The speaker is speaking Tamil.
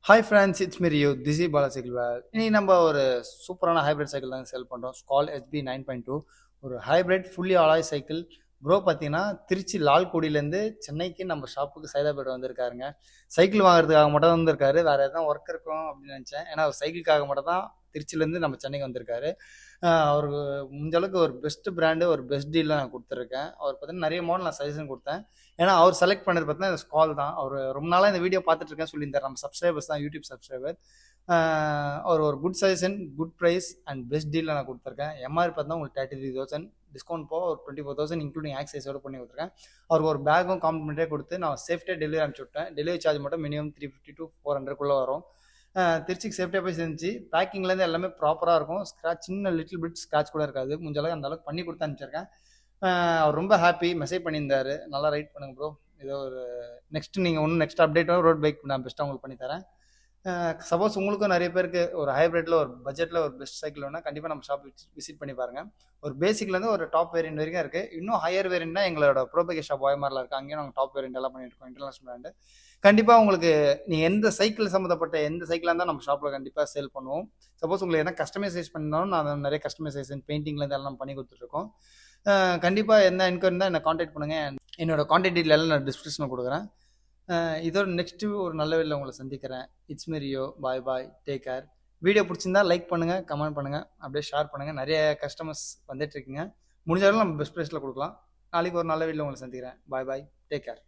Hi friends, it's me Riyu. This is Bala cycle ware. இன்னைக்கு நம்ம ஒரு சூப்பரான ஹைப்ரிட் சைக்கிள் தான் செல் பண்ணுறோம். ஸ்கால் HB 9.2 ஒரு hybrid fully alloy cycle. Bro பார்த்தீங்கன்னா திருச்சி லால்குடியிலேருந்து சென்னைக்கு நம்ம ஷாப்புக்கு சைதாப்பேட்டை வந்திருக்காருங்க. சைக்கிள் வாங்குறதுக்காக மட்டும் வந்திருக்காரு. வேறு எதாவது ஒர்க் இருக்கும் அப்படின்னு நினச்சேன். ஏன்னா அவர் சைக்கிளுக்காக மட்டும் தான் திருச்சியிலேருந்து நம்ம சென்னைக்கு வந்திருக்காரு. அவருக்கு முடிஞ்ச அளவுக்கு ஒரு பெஸ்ட் பிராண்டு, ஒரு பெஸ்ட் டீலில் நான் கொடுத்துருக்கேன். அவர் பார்த்தீங்கன்னா நிறைய மாடல் நான் சஜஷன் கொடுத்தேன். ஏன்னா அவர் செலக்ட் பண்ணது பார்த்தீங்கன்னா ஸ்கால் தான். அவர் ரொம்ப நாளாக இந்த வீடியோ பார்த்துட்டு இருக்கேன் சொல்லியிருந்தார். நம்ம சப்ஸ்கிரைபர்ஸ் தான், யூடியூப் சப்ஸ்கிரைபர். அவர் ஒரு good suggestion, good price and best டீலில் நான் கொடுத்துருக்கேன். எம்ஆர்பி பார்த்தா உங்களுக்கு 33,000, டிஸ்கவுண்ட் போக ஒரு 24,000 இன்க்ளூடிங் ஆக்சஸோட பண்ணி கொடுத்துருக்கேன். அவருக்கு ஒரு பேக்கும் காம்ப்ளிமெண்ட்டே கொடுத்து நான் சேஃப்டியாக டெலிவரி அனுப்பிச்சி விட்டேன். டெலிவரி சார்ஜ் மட்டும் மினிமம் 350 to 400 வரும். திருச்சிக்கு சேஃப்டியாக போய் செஞ்சு பேக்கிங்லேருந்து எல்லாமே ப்ராப்பராக இருக்கும். ஸ்க்ராட்ச் சின்ன லிட்டில் பிட் ஸ்க்ராட்ச் கூட இருக்காது. முடிஞ்ச அளவுக்கு அந்த அளவுக்கு பண்ணி கொடுத்து அனுப்பிச்சிருக்கேன். அவர் ரொம்ப ஹாப்பி, மெசேஜ் பண்ணியிருந்தாரு. நல்லா ரைட் பண்ணுங்க ப்ரோ. ஏதோ ஒரு நெக்ஸ்ட் அப்டேட்டாக ரோட் பைக் நான் பெஸ்ட்டாக உங்களுக்கு பண்ணித்தரேன். சப்போஸ் உங்களுக்கும் நிறைய பேருக்கு ஒரு ஹைப்ரிட்டில் ஒரு பட்ஜெட்டில் ஒரு பெஸ்ட் சைக்கிள் வேணால் கண்டிப்பாக நம்ம ஷாப் விசிட் பண்ணி பாருங்கள். ஒரு பேசிக்லேருந்து ஒரு டாப் வேரியன்ட் வரைக்கும் இருக்குது. இன்னும் ஹையர் வேரியன்ட்னா எங்களோட ப்ரோபேக் ஷாப் OMRல இருக்குது. அங்கேயும் நாங்கள் டாப் வேரியன்ட் எல்லாம் பண்ணியிருக்கோம், இன்டர்நேஷனல் பிராண்டு. கண்டிப்பாக உங்களுக்கு நீங்கள் எந்த சைக்கிள் சம்மந்தப்பட்ட எந்த சைக்கிளாக இருந்தால் நம்ம ஷாப்பில் கண்டிப்பாக சேல் பண்ணுவோம். சப்போஸ் உங்களுக்கு எதனா கஸ்டமைசைஸ் பண்ணாலும் நான் நிறைய கஸ்டமைசேஷன் பெயிண்டிங்லேருந்து எல்லாம் பண்ணி கொடுத்துட்ருக்கோம். கண்டிப்பாக எந்த என்கொயரி தான் என்னை காண்டாக்ட் பண்ணுங்கள். என்னோட காண்டாக்ட் டீட்டெயில் எல்லாம் நான் டிஸ்கிரிப்ஷனில் கொடுக்குறேன். இதோட நெக்ஸ்ட்டு ஒரு நல்ல வேலையில் உங்களை சந்திக்கிறேன். It's me Rio. Bye bye, take care. Video பிடிச்சிருந்தா லைக் பண்ணுங்கள், கமெண்ட் பண்ணுங்கள், அப்படியே ஷேர் பண்ணுங்கள். நிறைய கஸ்டமர்ஸ் வந்துட்டு இருக்கீங்க. முடிஞ்சாலும் நம்ம பெஸ்ட் ப்ரைஸில் கொடுக்கலாம். நாளைக்கு ஒரு நல்ல வீடியோவில் உங்களை சந்திக்கிறேன். பாய் பாய், டேக் கேர்.